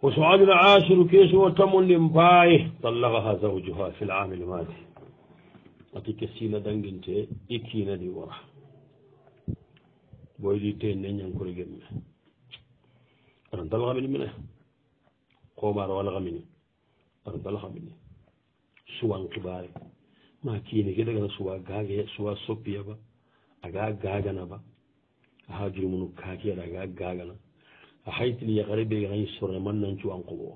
وسؤال العاشر كيس وتمن لمباي طلقها زوجها في العام الماضي أتي كسيلة دنجنت إكينا دي ورا بويدي تين نين كوري جمع أنا طلقها منه قومار ولا مني أنا طلقها مني سوان كبار ما كيني كده كده سوا غاغي سوا سوبيا با أغا غاغنا با هاجر منو كاكي أغا غاغنا أحيتني يا غريب يا غني سورة من ننشو أنقبوا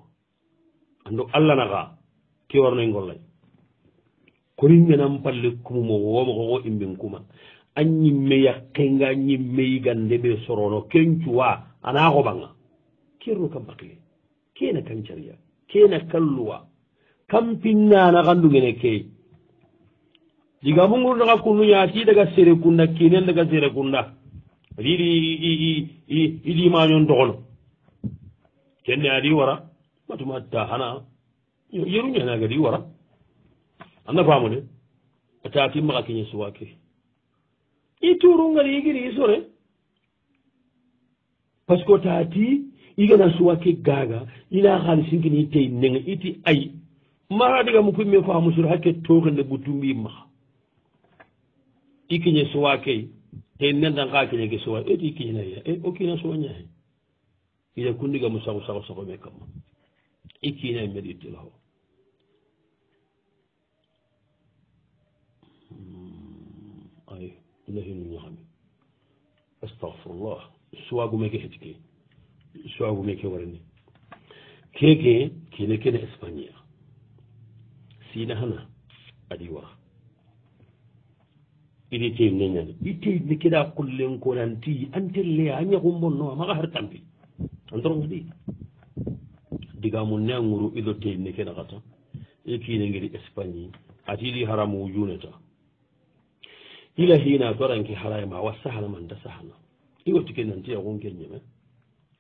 عندو الله نغا كي ورنا نقول لي كريم ينام بالكم مو مو إمبنكما أني ميا كينغا أني ميا غندبي سورونو كينشوا أنا أغبنا كيرو كم بقي كينا كنشريا كينا كلوا كم بينا أنا غندو جنكي jika mungu daga kunu yati daga sere kunna kinen daga sere kunna idi manyon dogono kenne adi wara matuma ta hana yerunya na gadi wara anna famu ne ta ti maka kinye suwake ituru ngari giri sore pasko tati igana suwake gaga ina khalisin kini tay nenga iti ay mara diga mu kumme famu sur hakke tokande butumbi ma ikinye suwake te nenda nga kinye ke suwa eti kinye ya okina suwa nya ila kundiga musago sago mekam ikina mediti laho ay ilahi ni xami astaghfirullah suwa gu meke hetike suwa gu meke warani keke kine kene espanya sina hana adiwa idi te nenyan ite nikida kullen ko nanti antelle anya gumbonno ma har tampi andro ngadi diga mun nanguru ido te nikida kata ekine ngiri espanye atili haramu juneta ila hina toranki harayma wasahana man da sahana igo tike nanti ya gonkel nyeme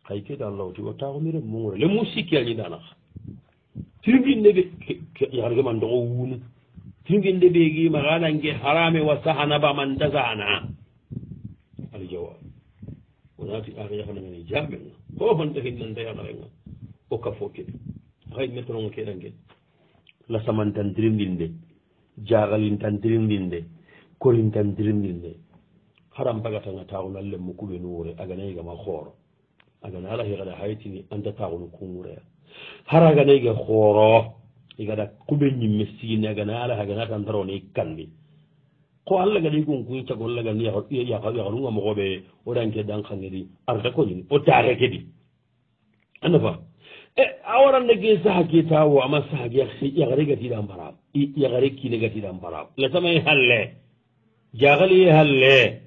kayke da Allah ti wata ko mire mo le musiki ani dana tirgi nebe yarga man do wunu tinginde ɓeegi magalange harame wa sahana ba man dasana ali jawab wonati aka yahanagani jambenga o honta hinnanta yahanarenga o ka fo keɓe hay metrongo keɗangen lasamantantirindinde jagalintantirindinde korintantirindinde haram bagatanga taxuna lemmu kuɓe nuwure aganayigama xooro agana ala hexada haytini anta taxunu kungureya hara aganayige xooro igada kuɓe ñimme siine agana ala hagana tantarone kandi ko allah gadi gon kuy cagol lagani yakanunga mogoɓe oɗanke dankangedi arta koñini o taxe kedi andafa a waranne ge saha ke tawo ama saha ge yakare gatiɗa mbarab yakare kine gatiɗa mbarab latamaye halle jagaliye halle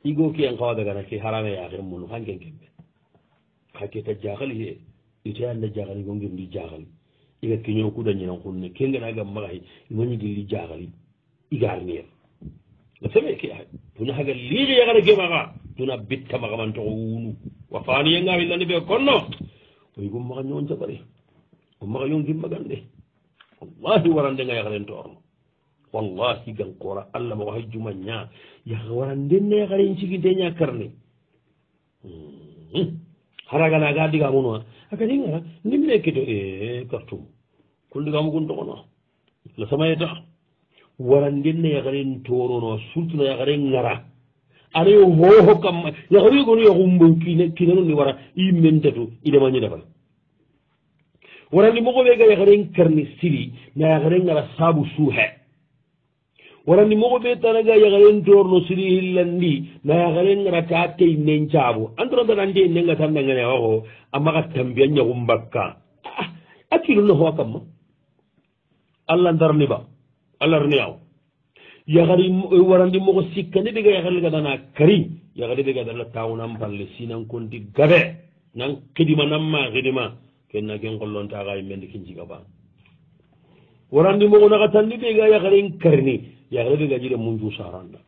igo ke en kawa dagana ke harame yaken munu hanken kemɓe ha keta jagaliye ite anda jagali go ngirndi jagali iga keñoo kudañinan kunne kengenaga maxay imañidilli jaxali igarnier la feme ke ay tuna haga liixi yaxara ke maxa tuna bitta maxamantoxo wunu wa faniyenga xillani ɓe konno o yigum maxa ñoon jabare o maxa yongimagande wallahi warandenga yaxaren toorno wallahi gankora allah ma waxay juma ña yaxa warandenne yaxaren ciginte ña karne haraganaga digamunoa akadingara nimne keto kartum kuldigamugun togono la samayeta warandenne yakaren torono surtout na yakaren ngara are hoho kam yakari gonu yakumbo kinanu ni wara imentatu idemañi defal warandi mogoɓe ga yakaren karni siri na yakaren ngara sabu suhe warandi mogoɓe tanaga yakaren torno siri hillandi na yakaren ngara ta tey nen cabu antoradanante nenga tandangane oxo amaxa tambiya ñaxum bakka a kinu no xoa kamma allah ndarni ba allah rni aw yaxari warandi moxo sikkandi ɓega yaxarle gadana kari yaxari ɓega dala tawunan palle sinan konti gabe nan xidima nan ma xidima kenna ken qollontaxa yimendi kin ciga ba warandi moxo naxa tandi ɓega yaxaren karni yaxare ɓega jire munju saranda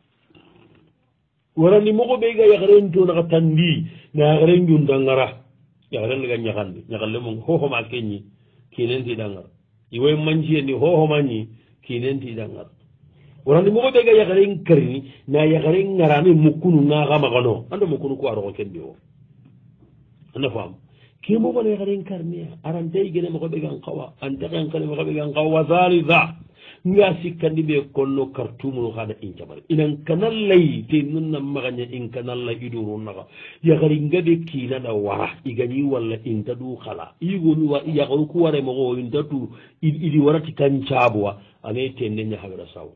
warandi moxo ɓega yaxaren to naxa tandi na yaxaren jundangara yaxaren lega ñaxandi ñaxalle mo hoxoma keñi kinen tiɗangar iwoy manciyenni hoxomañi kinen tiɗangar warandi moxo ɓega yaxaren karini na yaxaren ngarame mukkunu naxamaxano anda mukkunu ko aroxo ken ɓewo anda faam ke mo gone garen karniya arante gene mo be gan qawa ante kan kale mo be gan qawa zalida nga sikkandi be konno kartumu khada in jabar inan kanal lay te nunna maganya in kanal lay iduru naga ya gari ngade kila da wara igani walla in tadu khala igo mi wa ya ko ku ware mo in tatu idi warati kan chabwa ane tende nya habara saw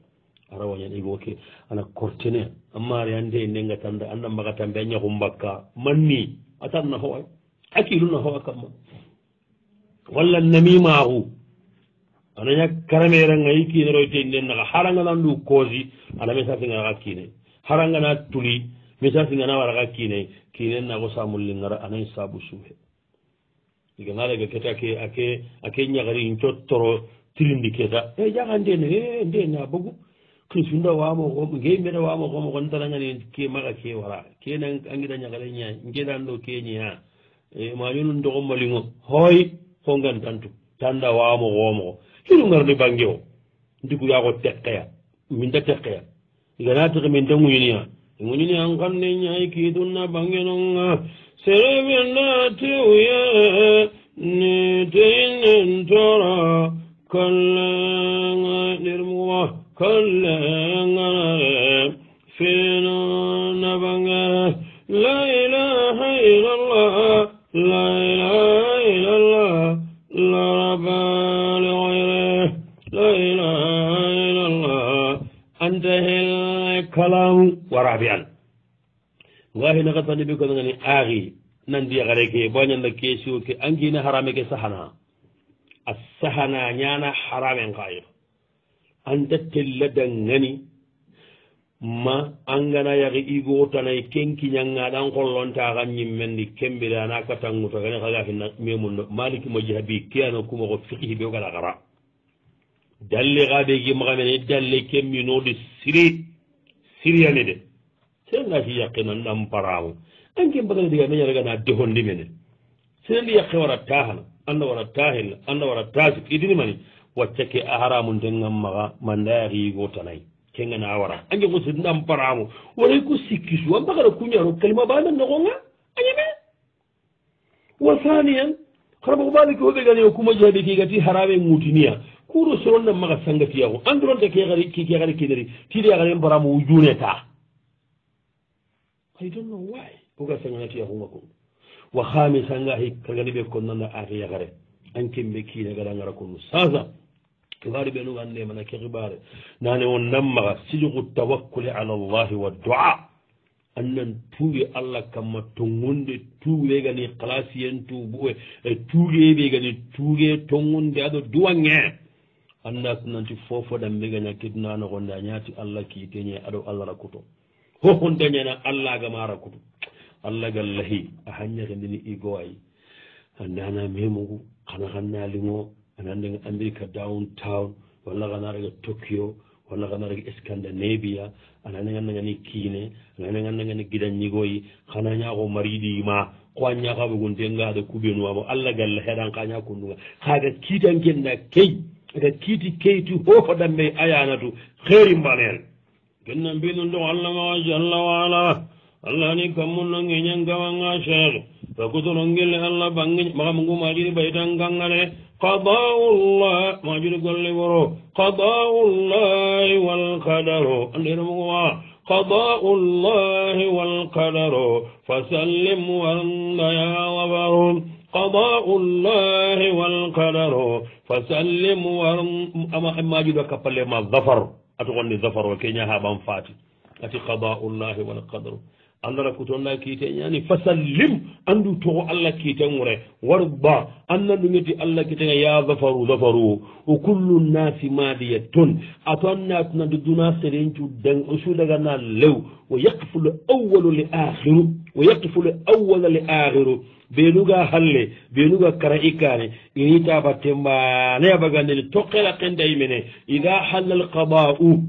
arawanya igo ke ana kortene amma yande nenga tanda anda magata be nya kumbakka manni atanna ho akiluna ho kamma walla namimaahu ananya karamera ngai kine roite nden naga haranga nandu kozi ana mesasi ngara kine haranga na tuli mesasi ngana wara kine kine na go samul ngara anay sabu suhe diga ngale ga keta ke ake nyagari intottoro tilindi keta jaga ndene na bugu kisunda wamo ko ngeemera wamo ko ko ntaranga ni ke maga ke wara kenan angida nyagare nya ngedan do kenya ma yunun do malingo hoy ko ngantantu tanda wamo womo hinu ngarni bangeo ndiku yago tekkeya minda tekkeya iganati ko min danguyinia nguyinia an kanne nyaay ki dunna bangenonga serebenda tiuye ni tinin tora kallenga nirmuwa kallenga fina nabanga la ilaha illallah la ilaha illallah la rabba لا إله إلا الله أنتهي الكلام ورابعا وهي نقطة بكم أنني آغي نندي غريكي بانيا نكيسيوكي أنجينا حرامك سحنا السحنا نانا حرام غير أنت تلدنغني ما أنغنا يغي إيغو تناي كنكي نيانا دان قولون تاغاني من دي كمبيرانا كتنغو تغني خلافي ميمون مالك مجهبي كيانو كومو فقه بيوغا غرا dalle gabe gi magamene dalle kemmino de siriyane de senna fi yaqina ndam paramu anke mbagale diga menya daga na dehondi mene sendi yaqe wara tahana anda wara tahil anda wara tasik idini mani waccake haramun dengam maga mandari go tanai kenga na wara anke ko ndam paramu wala ko sikisu wa mbagale kunyaro kalima bana nogonga anyame wa thaniyan kharabu baliki ho be gani ko mo jabe ki gati harabe mutiniya kuro soronna maga sangati yago andron de ke gari kineri tiri gari mbaramu wujuneta I don't know why uga sangati yago ngako wa khamisa ngahi kagani be konnana ari yagare ankimbe kine gara ngara kunu sasa kibari benu gande mana ke kibare nane won namma sijugu tawakkul ala Allah wa du'a annan tuuge Allah kamma tongunde tuuge gani classiyen tuubu e tuuge be gani tuuge tongunde ado duwange annas nanti fofo dam be gani kidnano gonda nyaati Allah ki tenye ado Allah rakuto ho honde na Allah ga mara kuto Allah gallahi a hanya gandini igowai andana memugo kana kanna limo anande America downtown wala kana daga Tokyo wala kana daga Scandinavia anane ngani kine anane ngani gidan nyigoyi kana nyaako maridi ma kwanya ka bugun denga da kubenu wa Allah gallahi dan kanya kunduga kaga kitan kenda kei ga kiti keiti hofa dambe ayanatu khairi mbanel genna mbinu ndo Allah ma jalla wa ala Allah ni kamun ngen ngawanga sheikh fa kutono ngel Allah bangi magamungu majiri baytan gangale qada'ullah majiri golle woro qada'ullah wal qadaru andero wa qada'ullah wal qadaru fasallim wa ya wabarum qada'ullah wal qadaru fasallim wa majidu kapalle ma zafar atogondi zafar wa kenya ha ban fati ati qada'ullah wal qadaru Allah kutonna kite nyani fasallim andu to Allah kite ngure warba annadu ngeti Allah kite ya zafaru wa kullu nasi madiyatun atanna tunadu duna serenju dan usu daga na lew wa yaqfulu awwalu li akhiru wa yaqfulu awwalu li akhiru benuga halle benuga karaikane inita batemba ne bagande tokkela kenda imene idha halal qada'u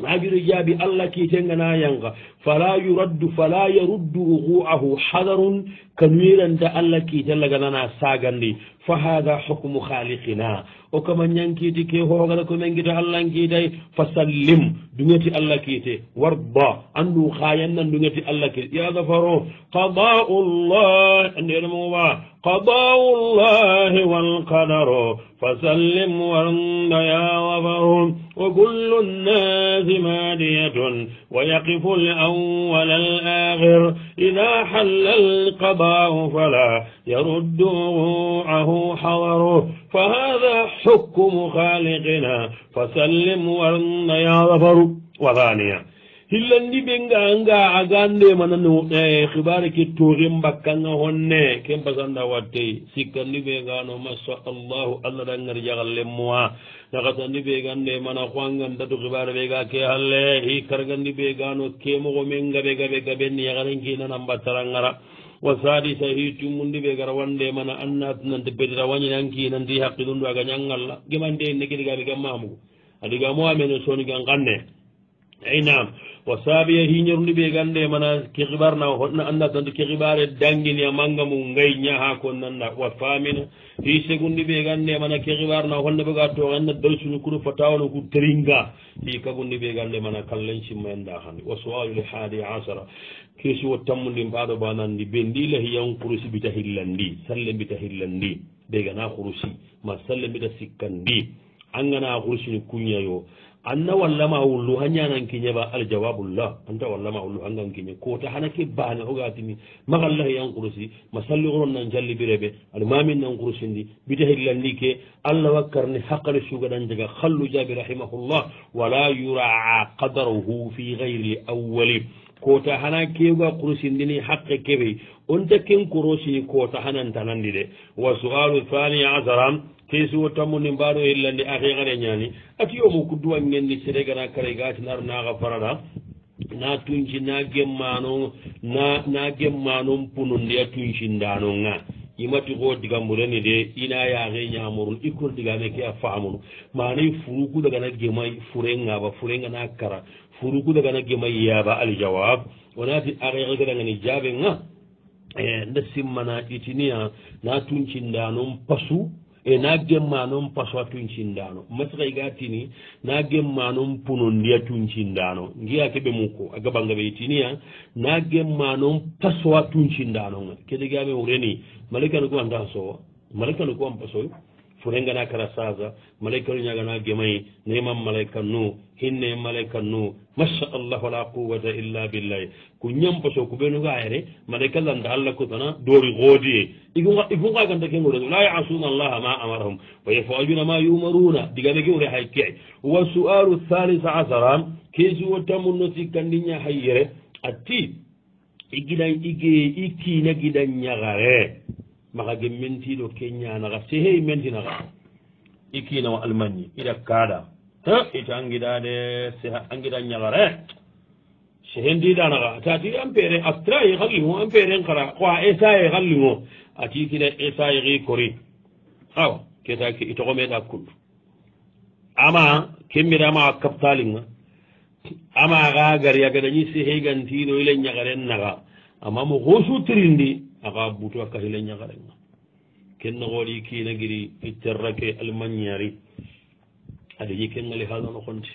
najuri jabi Allah ki tengana yanga fala yaruddu uquahu hadarun kanwiran da Allah ki talaga nana sagandi فهذا حكم خالقنا وكما نيانكيتي كي هوغلا كو منغيتا الله نكيتاي فسلم دونيتي الله كيتي وارضى اندو خاينا دونيتي الله كيتي يا ظفرو قضاء الله انديرموا قضاء الله والقدر فسلم وارض يا ظفرو وكل الناس مادية ويقف الأول الآخر إذا حل القضاء فلا يرد روعه حضره فهذا حكم خالقنا فسلم وارض يا ظفر وثانيا hillandi ɓe nga agande manano hibare ke torim bakkanga honne ken pasanda watte sikkandi ɓe ngano masha allahu allah ɗangar jagalle moa nakatandi ɓe gande mana hoangandatu hibare ɓe ga ke halle hi kargandi ɓe gano kemogo men gaɓe gaɓenni yagarenkinan battarangara wa sadisa hi tummundi ɓe gara wande mana annatunante petita wañinankinanti haqqidundu aga ñangalla gemande negiɗigaɓe gam mamugo adiga mo amene sonigan kanne aynam wa saabiya hiñorndi ɓe gannde mana ke xibarna hotno annda tante ke xibare dangini a manga mu ngay ñaha ko nanda wa famina hi segundi ɓe gannde mana ke xibarna honne ɓega to anna dalsunu kuɗo fatawano ku teringa hi kagundi ɓe gannde mana kallen simma en dahandi wa soalul hadi asara keesi wo tammundi mbaɗo banandi ɓe ndila hiyan kurusi bita hillandi salle mbita hillandi ɓegana kurusi ma salle mbita sikkandi angana kurusini kuñayo anna wallama wullu ha ñanankiñeɓa aljawabullah anta wallama wullu hangankiñe kota hanake bane ogatini magallahi yan kurusi ma salli oron nan jallibireɓe aɗa mamin nan kurusindi bita hillandi ke allah wakkarni haqqale sugaɗan jaga hallu jaabi rahimahullah wala yuraa qadaruhu fi gayri awwali kota hana kewga kurusindini haqqe keɓey onta ken korosini kota hanantanandi de wa sualu thani asaram keesi wo tammundi mbaɗo hillandi ahiqare ñani ati yomo ko duwangenni seɗegana kare gati nar naga farada na tunci na gemmanon punondi a tuncindanonga imati ko digambureni de ina yaxe ñamorun ikkol digame ke a famunu manay furuku dagana gemay furengaba furenga na kara furuku dagana gemay yaba aljawab wonati ahiqa gadangani jaɓe nga nda simmana itiniya na tuncindanon pasu e na gemma noon paso a tuncindano masakay gatini na gemma noon punondi a tuncindano giya keɓe mukko a gabangaɓe tiniya na gemma noon paso a tuncindanoga kede game wureni malaikano ko anta sowa malaikano ko an pasoy furengana kara sasa malaikano ñagana gemay neman malaikan nu hinne malaikan nu masha allah wala quwata illa billahi ko ñampaso ko ɓenuga ere malaika landa allah kotana doori goodiye ifunga ganta kengore la yasuna allaha ma amarahum wa yafaluna ma yumaruna digame kewre hay kee wa sualu thalisa asara keesi wo tamunno sikkandiña hayyere atti ikkina giɗan ñagare maka ge mentiɗo ke ñanaga sehey mentinaga ikkina wa almagni iɗa kaɗa ita angiɗade seha angiɗa ñagare sehendiɗanaga tati ampere astraye xallingo amperen xara xoa esaye xallingo ati kina esaye xi kori awa ketake itoxomeɗa kundu ama kemmirama kaptalinga ama xa gari a gadañi sehegantiɗo ile ñagaren naxa ama mo xoosu tirindi axa butu a kahile ñagarenga ken noxoɗi kina giri iterrake almagnari aɗañi kengali halano xonti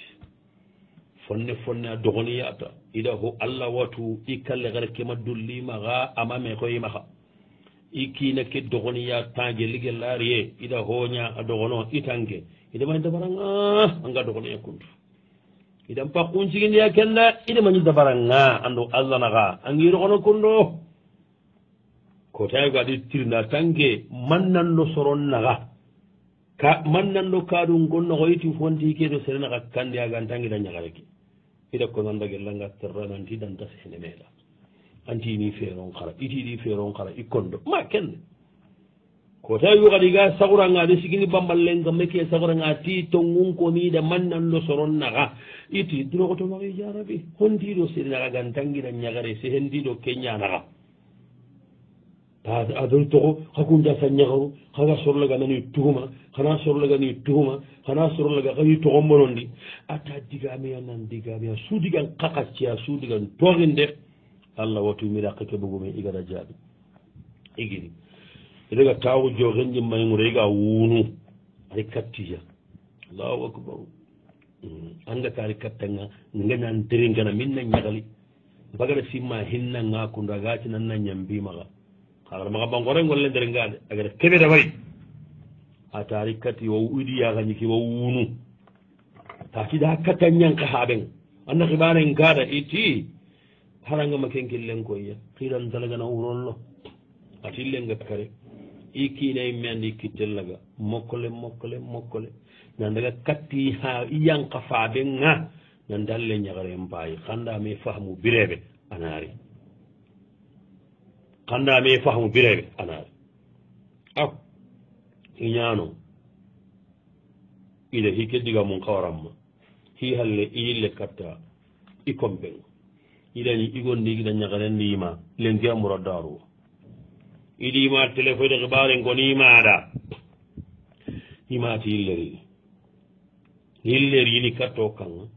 fonne a dogoni yata ida ho allah watu i kalle xare kema dullimaxa ama me xoyimaxa i kiina ke dogoni ya tanje ligelarie ida hoña a dogono itanke idamani dabaranga anga dogoniya kuntu idan pakkuncigindiya kenda idamañi dabaranga ando allah naxa angi dogono kundo ko tawigo aɗi tirna tanke mannando soron naxa ka mannando kaɗum gonno xoyti fonti keɗo sere naxa kandi agan tangida ñaxareke ida ko nandagellanga terra nanti danta sehne meeɗa antini feeron xara itiɗi feeron xara i kondo ma kenne ko tawi kadi ga saguranga de sigini bamballenga meke saguranga ti tongun koniɗa mannando soron naxa iti durogotomaxi jarabi hontiɗo sere naxa gan tangida ñaxare sehendiɗo ke ñanaxa adon toxo xa kunja sa ñaxaru xaga sorolaga nani tuxuma xana sorolagani tuxuma xana sorolaga xayi toxombonondi ata digameya nan digameya sudigan xaxacceya sudigan toxin de allah watu miraqe ke bugume igada jaabi igiri rega tawu joxen ñimmaygu rega wunu ari kattiya allahu akbar anga kari kattanga ngañan teringana min na ñagali bagara simma hinna ngakunda gaci nan na ñambimaxa xaxara maxa bangore ngolle ndere ngade agara keɓe da bari a tari katti wo idi yaxañiki wo wunu tatida katta ñanka haɓeng anna xiɓanen gada iti harangama ken killen koyya xiran talagana wurollo ati lenga kare i kiinay me andi kittellaga mokkole nandaga katti ha i yanka faɓe nga nandalle ñagare mbayi xandame fahmu bireɓe anari aw i ñano ida hike diga mum kawaranma hi halle iyille katta i kompen iɗani igonni ida ñagaren ndima lenki amura daruwa iɗima téléphone xibare ngonimaɗa imati yilleri yini katto kanga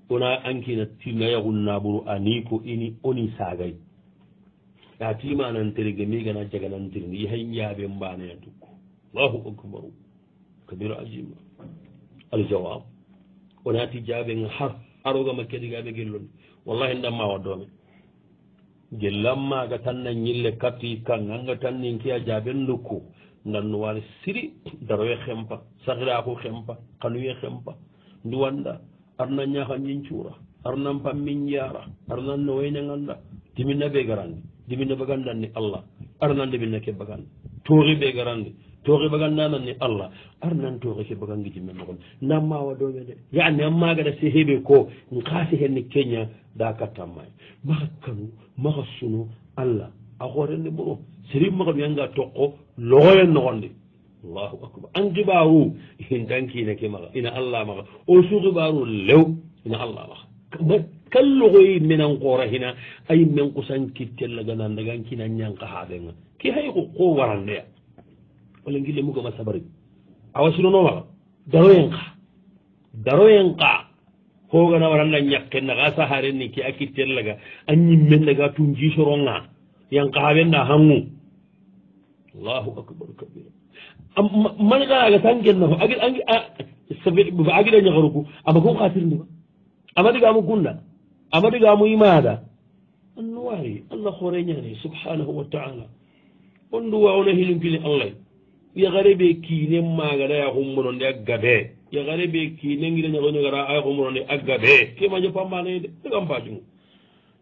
ona ankina tinayagun naɓuru ani ko ini oni sagay ya timananterege migana jaganantirni yahay ñaaɓe mbaneya tukku allahu akbaru kabiru ajima aljawab onati jaɓenga har arogama kedigaɓe gelloni wallahi ndamma waddome gellammaga tan na ñille katti kan anga tan nin kiya jaɓen lukku ndannuwani siri daroye xempa sahiraku xempa xanuye xempa nduwanda arna ñaxa ñin cuura arnan pammin jara arnan nowoyneganda diminna ɓe garandi diminna bagandanni allah arnan diminna ke bagandi tooxi ɓe garandi tooxi bagandananni allah arnan tooxi ke bagangi jimme noxon ndammawa dome de yani an magada seheɓe ko nxasi henni keña da kattanmay maxa kanu maxa sunu allah a xoorenne ɓuro sérif maxa ɗuyanga toqo loxoyen noxondi allahu akbar an xiɓaru intankine ke maxa ina allah maxa o su xiɓaru lew ina allah maxa kan loxoyi menan xoora hina ay men kusan kittellaga nandagan kina ñanqa haɓenga ke hay ko warandeya walla ngille mugama sabari awa sinono maxa daroyen qa hogana waranda ñakke naxa saharenni ke a kittellaga a ñimmennaga tun jisoronga yankaxaɓenna hangu allahu akbar kabira man xaaga tan gennafo agida ñaxaruku ama ko xatirndima ama digamu gunda ama digamu imada annuwari allah xoore ñani subhanahu wa taala on nduwa ona hilimpini allah yaxare ɓe kiine maaga daya xummononde a gabe yaxare ɓe kiine ngida ñaxoñagara a xummononde a gabe ke maño pambanaye de degam pacungu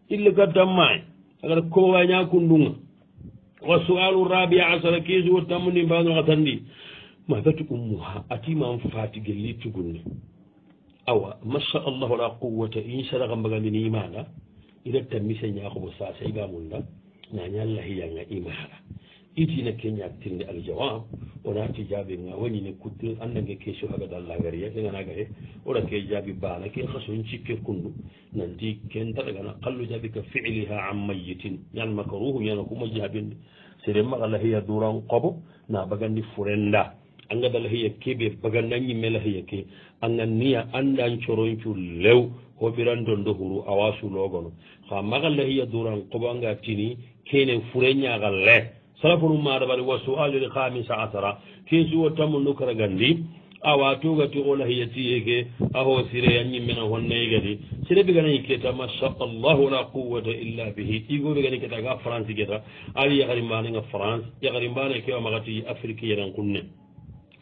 ille gaddammaay agata kowa ñakundunga wa sualu rabia asara keesi wo tammundi mbanoxa tandi ma batu ummuha atimam fati gelli tugunne awa masha allah wala quwata in sadaxa mbagandini imaga iretta mise ñaxobo sasa igamunda nañallahiyanga imaga itina keñaktirde aljawab onati jaaɓenga wañine kudde annange question hagadallagariya ɗeganagaye oɗa ke jaabi bana ke hason cikke kundu nanti ken taɗagana qallu jaabi ka fiiliha an mayitin ñan makaruhu ñana kuma jaabinde sere maga lahiya duran qobo na bagandi furenda angada lahiya keɓe baganda ñimme lahiya ke anga niya andan coroncu lew hoɓiran dondo huru awa sulogono ha maga lahiya duran qobo anga tini kenen fure ñaga le salafunu maɗa ɓaɗi wa sualul hamisa asara keesi wo tammu nukara gandi awa tugati o lahiyatiyeke aho sire a ñimmena honnayi gadi sire ɓe ganayi keta masha allah wala quwata illa bihi ɗigoɓe gani keta ga france geta ali yakari mbanega france yakari mbane kewa magati afrique yenen kunne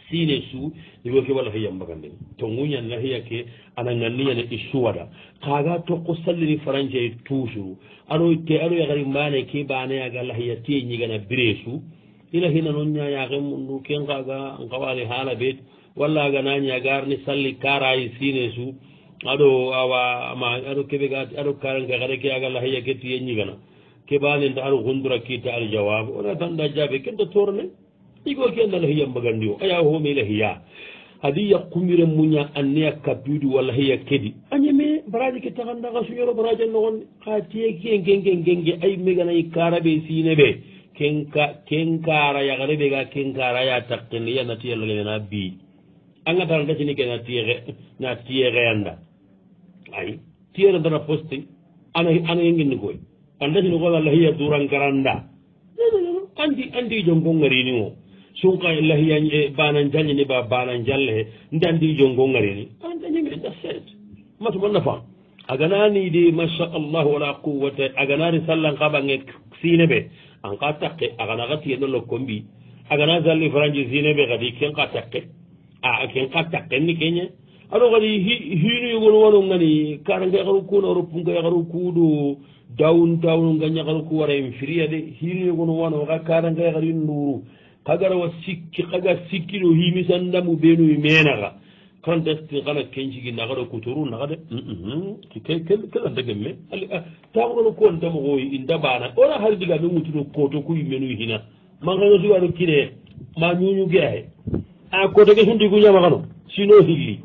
sine su igo ke walla hiya mbaganden to nguñan lahiya ke ana nganniyane i suwada kaga tokko sallini france e toujours aɗo yakari mbane ke baneyaga lahiya te ñigana biresu ila hina noon ñayake mundu ken kaga nkawani haala ɓeet walla ganaña garni salli karayi sine su aɗo awa ma aɗo keɓe ga aɗo karanke haɗa ke aga lahiya ke tiye ñigana ke banenta aɗo hundura kitta aljawab ona tanɗa jaabe kenta torne igo kenda lahiya mbagandi o aya homi lahiya hadi yakkumire muña anniya kabbidi walla hiya kedi añeme baraji ke taxandaxa suñoro baraji noxon xa tiye kengengengenge ay meganayi karaɓe sine ɓe ken kara yaxare ɓe ga ken kara ya takkende yana tiyalagene na bii anga tara ndacini ke na tiyexeyanda ay tiyerendana poste ana yenginni koy andacini ko walla hiya durangaranda andi jongo ngarini o sunka lahiya banan jalle ni ba banan jalle ndandi jongo ngarini andi ngi da set matu man nafa aganani de masha Allah wala quwwata aganari sallan qabange sinebe an ka takke agana gati no lokombi agana zalle faranji sinebe gadi ken ka takke a ken ka takke ni kenya ado gadi hinu yugo wono ngani karanga garu kuno rupunga garu kudo downtown ganya garu ku wara infiriya de hinu yugo wono ga karanga garu nduru kagara wa sikki kaga sikkido himi sandamu benu menaga conteste kana kenjigi nagaro kuturu nagade kela ndegemme taxurono kon tamo xoy inda bana ona har diga ɓe ŋutuno koto ku yimmenu hina maxano sugano kine ma ñuñu ge axe a koto ke sundigu ñamaxano sino hilli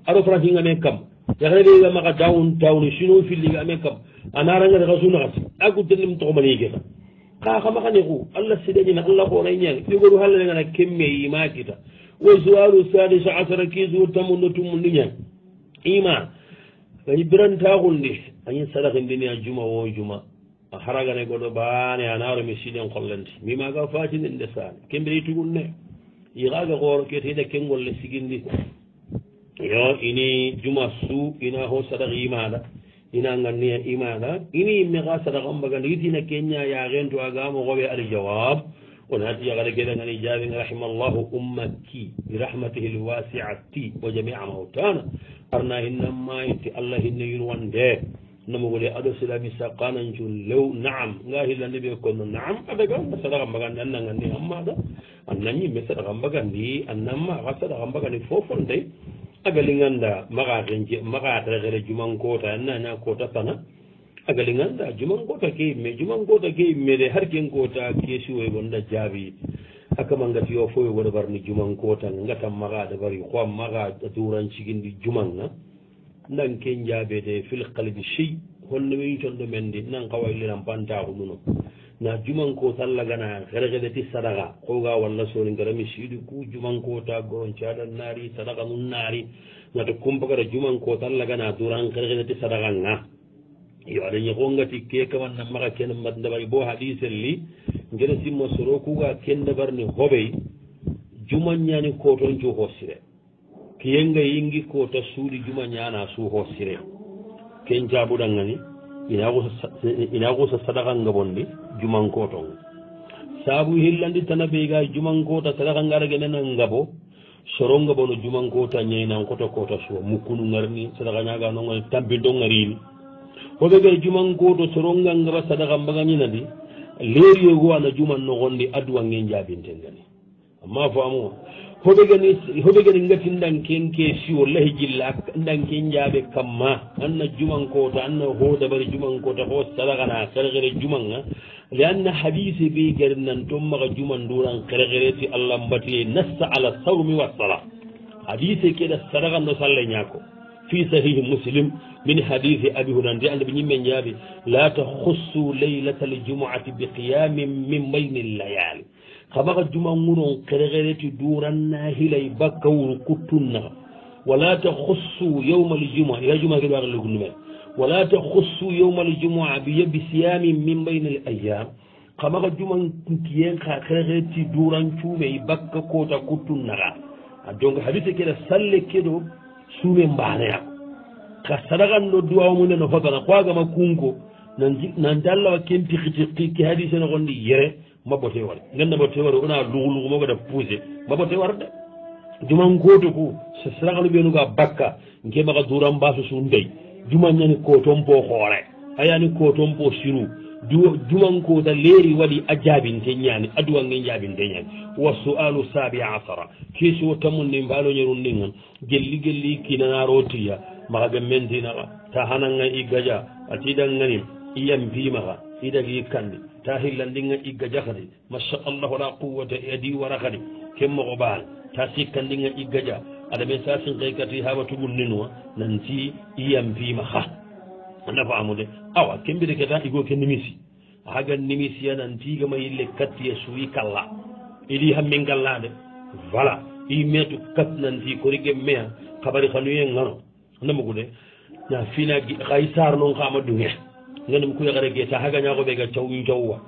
aɗo francinga me kam yaxene ɓega maxa downtown sino filliga me kam a narangade xa sunaxati a guttenem toxomanegeta xa xamaxane xu allah sedañina allah xoonay ñang ɓegoru halalengana kemme yima kita وسؤال السادس عشر كيزو تمنتم النيا إيمان فيبرن تاغل لي أين صدق الدنيا جمعة وجمعة أحرقنا يقول باني أنا أرمي سيدين قلنت مما قفاتين النسان كم بريتقول نه يغاق غور كيت هيدا كم قول لسيقين دي يو إني جمعة سو إنا هو صدق إيمان إنا نغنيا إيمان إني مغا صدق أمبغان يتنا كينيا ياغين تو أغام وغوي الجواب ونأتي على كذا أن إجابة رحم الله أمتي برحمته الواسعة وجميع موتانا أرنا إنما يتي الله إن ينوان ده نمو لي أدو سلامي ساقانا نجول لو نعم لا إلا النبي يقول نعم أبقى صدق مغان أننا غني أما ده أنني صدق مغان دي أنما صدق مغان فوفن دي أقلنغان ده مغا تغير جمان كوتا أننا كوتا تنا agalinganda juman kota ke me de har ken kota ke suwe gonda jabi akamanga tiyo foyo wona barni juman kota ngata maga da bari ko maga duran cigindi juman na nan ken jabe de fil qalbi shay honno wi tondo mendi nan kawayli ram banta hununo na juman kota lagana gargade ti sadaga ko ga walla so ngarami sidi ku juman kota goron cada nari sadaga nun nari ngata kumpaga juman kota lagana duran gargade ti sadaga nga yo aɗa ñegongati ke kaman na maxa kene mbat ndabari bo hadise li ngene simma soro kuga ken ndabarni hoɓey jumañani koton cu hossire kiyenga yingi kota suuɗi jumañana su hossire ken jaɓuɗangani ina xusa sadakanga bondi juman koton saabu hillandi tana ɓeyga juman kota sadaka ngaragenena ngabo soro ngabono juman kota ñaynan kota kota suwa mukkunu ngarni sadaka ñaga nonga tampinto ngarini hoɓe gay juman goto sorongal ngaba sadaka mbagañinadi leeriyego ana juman nogondi aduwange jaabinten gani amma famo hoɓe gani ngatindan ken ke siwo lahi jilla ndan ken jaaɓe kamma anna juman kota anna hodabari juman kota ho sadakana kerkere jumanga li anna hadise ɓe gari nan ton maga juman duran kerkereti allah mbatiye nassa ala sawmi wassala hadise keɗa sadaka no salle ñako في صحيح مسلم من حديث أبي هريرة عند ابن جابر لا تخصوا ليلة الجمعة بقيام من بين الليالي خبر الجمعة مرون كرغرة دورا ناهلي بكور كتنا ولا تخصوا يوم الجمعة إلى جمعة كده ولا تخصوا يوم الجمعة بصيام من بين الأيام خبر الجمعة كيان كرغرة دورا شومي بكوتا كتنا donc hadise keda salle kedo sume mbaneya ka sadakan do duwa mun no fotana ko agama kunko nan dalla wa ken tikiti ki hadise no gondi yere mabote wal ganna bote wal ona lugulu mo gada pousé mabote warde juman goto ko sadakal be no ga bakka ngema ka duram basu sun dey juman nyani ko tompo xoore ayani ko tompo siru juman ko da leri wadi ajabin te nyani aduwa ngi jabin te nyani wa su'alu sabi asara kiso tamun ni mbalo nyerun ningan gelli kinana rotiya maga mendina ta hananga igaja atidan ngani iyam bima ida gi kandi ta hillandinga igaja khadi masha Allah la quwwata yadi wa rakhadi kemmo ko bal ta sikandinga igaja ada be sasin kaykati habatu gunninwa nanti iyam bima kha anda faamude awa kembire keta igo ken nimisi hagan nimisi yanan tiga ma yille katti e suwi kala idi hamme ngallade voilà i metu kat nanti ko rige mea khabari khanuye ngano namugude na fina gi khaysar non khama dunge nganum ku yagare ge ta haga nyago be ga tawi tawwa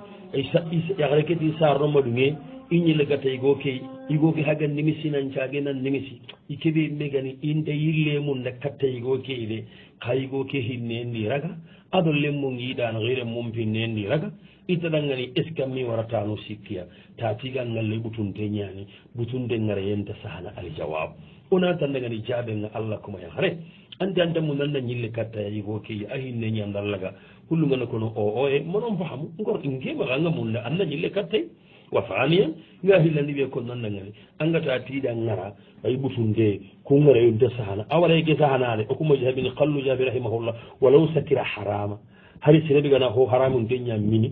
yakare keti sarnoma ɗuge iñile gata igoke hagan nimisi nancage nan nimisi i keɓe megani inde yille mum nde katta igoke ile ka igoke hinne ndi raga aɗo lemmo giɗano hire mum pinne ndi raga itaɗangani est ce que mi waratano sikkiya ta tigal ngalle ɓutunte ñani ɓutunde ngara yenta sahana aljawabu ona tandagani jaɓenga allah kuma yahare ante antemo nanda ñille katta igoke a hinne ñandallaga hullugana kono o e monon fahamu ngor ngemaxanga munda anna ñille kattay wa faniya nga hillandi ɓe kon nandagani angata tiiɗa ngara ay ɓutunde ko ngara yonte sahana awarayke sahanade o kuma jaabini qallu jaabi rahimahullah walaw sakira harama hari sereɓe gana ho haramu nte ñammini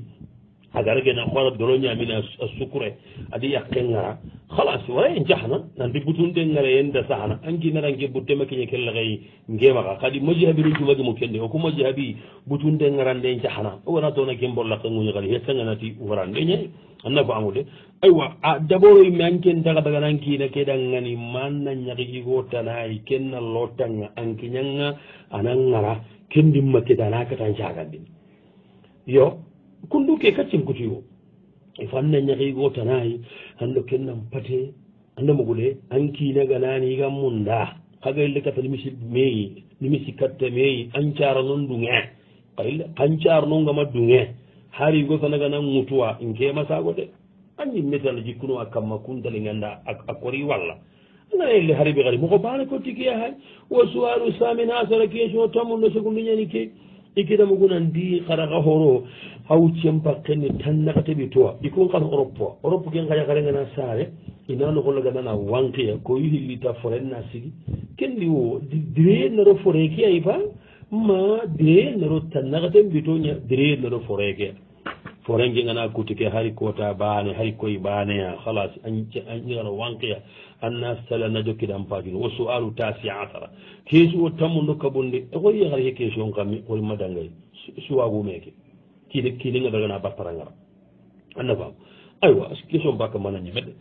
agara gena hoora dolo ñamini a sukure adi yakke ngara halas wara en jahana nanti butunde ngara yende sahana ankinaranke buttema keñe kellaxey ngemaxa kadi moji habiru jumagi mo kende o ku moji habi butunde ngarande jahana o wona tona ke mbollake nguñi kadi hessanganati warande ñayi anna ko amude aywa a dabord yimme anken taga daganankina keɗangani manna ñaxi igo tanayi kenna lotanga ankiñanga ana ngara ken ndimma kedana katan cagandin yo kundu ke kaccen kutiyo fanna ñaxiigo tanayi hando kennan pate anda mogude an kiinaganani gam munda kaga ille kata nimisi katta meyi an cara non dunge kan car non gama dunge haarigo sanaganan mutuwa nkema sago de anni metal jikkuno a kamma kuntali ganda a kori walla angana ille hariɓe kadi moko bane ko tikiya hay wo suwaru samin asara question tammundo segundu ñani ke ikkidamogunan di karaka horo haw cempakkeni tan nakateɓi towa ikon kan europe ken kaya karengana saare inano hollaganana wankiya ko yihillita forenna sigi kendi wo dire nero foreke ay ba ma dire nero tan nakaten bitoña dire nero foreke forenge ngana kutike hari kota bane hay koye baneya halas añigana wankiya anna sala na jokkiɗan pajino wo sualu tasi asara keesu o tammo dokka bonde e koye yahara he question kammi koye madangay suwagumeke kilinga dagana battarangara anna fam aywa question bakka manañi meɗe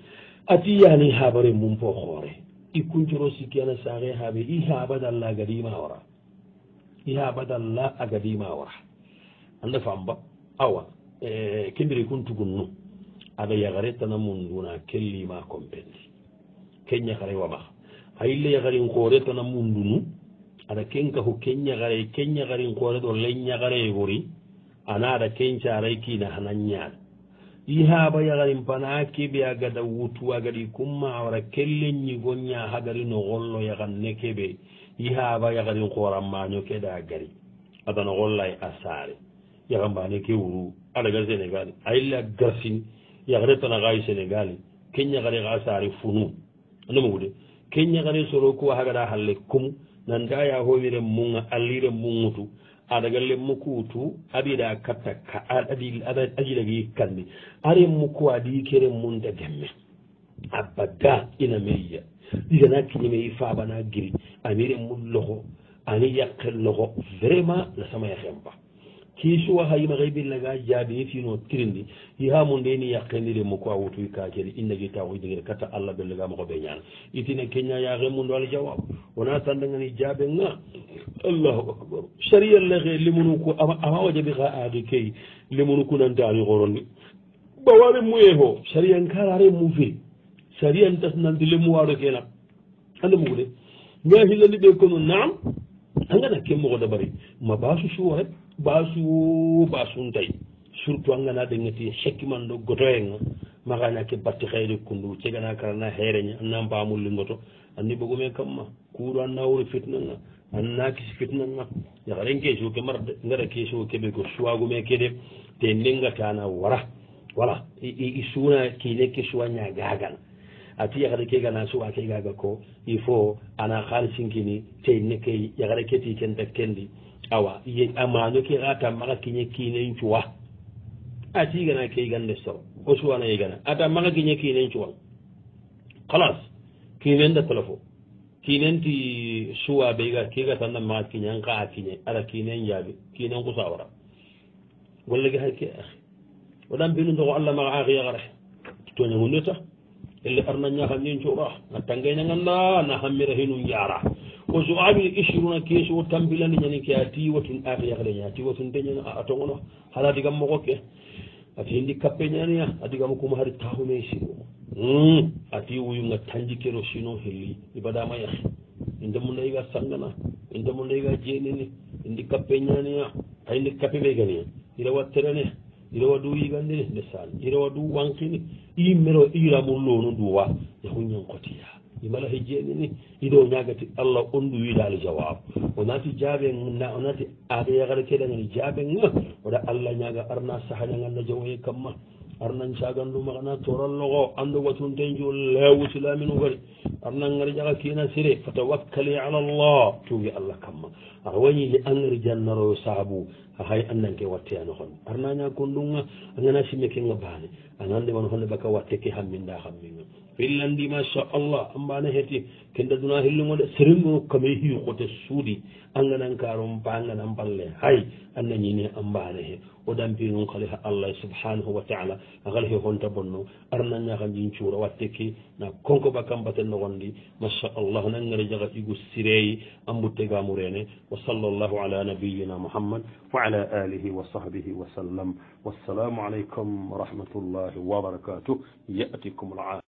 ati yani habare mum po hoore i kuncoro sikki ana saxe haaɓe i haɓadalla agadima wara i haɓadalla agadima wara anda fam ba awa kembiri kun tugun nu aɗa yagare tana mum duna kellima compendi keñakare wama ayille yakarin koore tana mundunu aɗa kenka ko keñakarin koore ɗo leñakare gori ana aɗa kencaray kina hanan ñaada i haaba yakarin pana keɓe a gada wutu a gaɗi kumma wara kelleñi goña hagari no gollo yakan ne keɓe i haaba yakarin kooran maño keɗa gari aɗana gollay a saare yakan mbane ke wuru aɗa gar sénégal ayille a garsini yakare tana xayi sénégal keñakare xa saare funu andamogude keñakare soro ko hagada halle kum nanda ya howiren munga alliren mungutu aɗagalle mukutu aɗiɗa katta aɗiɗagi kandi aren muku aɗi kere munta gemme abadda ina meyya ɗigana kiñemeyi fabana giri amiren mu loxo ani yakke loxo vraiment la sama yaxemba kiisuwa hayima xay billaga jaabi fino tirindi yihamu ndeni yakkendire mo ko a wutuy kakeri innagi tawo digere katta allah bellaga moxo ɓe ñana itine keña yaxe mundo ala jawab wona tandangani jaabe nga allahu akbar saria lexe limunu ku ama wajaɓi xa aadi key limunu ku nantani xorondi bawale muye xo saria nkarare mu fe saria ntas nanti lemu waɗo kena anda mugu de nga xillandi ɓe kono naam angana ke moxo dabari ma basu suwo rek basuntay surtout a ngana ɗengeti sekkiman ɗo gotoyenga maxañake batti xeyre kundu cegana karana xeereña anna mbamulli ngoto anni bogume kamma kuuru anna wori fitnanga anna kisi fitnanga yaxaren question ke mara ngara question keɓe ko suwagume kede te ndengatana wara voilà i suuna kiine ke suwa ñagagana ati yaxare ke gana suwa ke gaga ko il faut ana xaalisinkini te neke yaxare keti kenta kendi awa amano ke gata maga kiñe kiinen cuwa ati gana ke gande soro o suwana yegana ata maga kiñe kiinen cuwa halas kiinen da telefo kiinen ti suwa bega kega tanna maga kiñan ka a kiñe ara kiinen jaabi kiinen kusawara gollege hay ke axi waɗan binu ndoxo allah maga axi yaxare toñangunde ta elle arna ñaxam nin cuura na tangayñanganda na xammira hinu njara o so ami isruna keeso o tampilani ñani ke a tiwatun aaki yaxleña a tiwatun teñana a tongono hala digam moxo ke ati hindi kappe ñaniya adigama kuma hari tahume sino ati wuyunga tanji kero sino helli ibadama yahi indemu ndayiga sangana indemu ndayiga jeenini indi kappe ñaniya ayindi kappe ɓe ganiya irawa terene irawa du yigandini ndesan irawa du wankini imero iramu lonu duwa yahuñankotiya imala he jeenini ido ñagati allah on du wiidali jawab onati jaabe onati aɓe yagara keɗangani jaabe ga oɗa allah ñaga arna sahañaganna jawoye kamma arnan cagandu magana torallogo ando watunten jo lewu silaminu gari arnan ngari jaga kina sire fatawakkali ala allah tuugi allah kamma aɗa wañi li angari jannaro saabu hay annanke watteyano hon arna ña kondunga angana simme kenga baane anande man honde baka watte ke hamminda hamminga fillandi machallah ambana heti kenda duna hillugode seringo kame hiyokote suudi anganankarum panganan balle hay annañini ambana he o dampinum kala ha allah subhanahu wa taala akala he honta bonno arnañaka jin cuura watte ke na konko bakam baten nogondi machallah nangere jaga igu sireyi ambuttegamurene wa sallallahu ala nabiyina muhammad wa ala alihi wa sahbihi wa sallam wassalamu aleykum wa rahmatullahi wa barakatuh yatikum al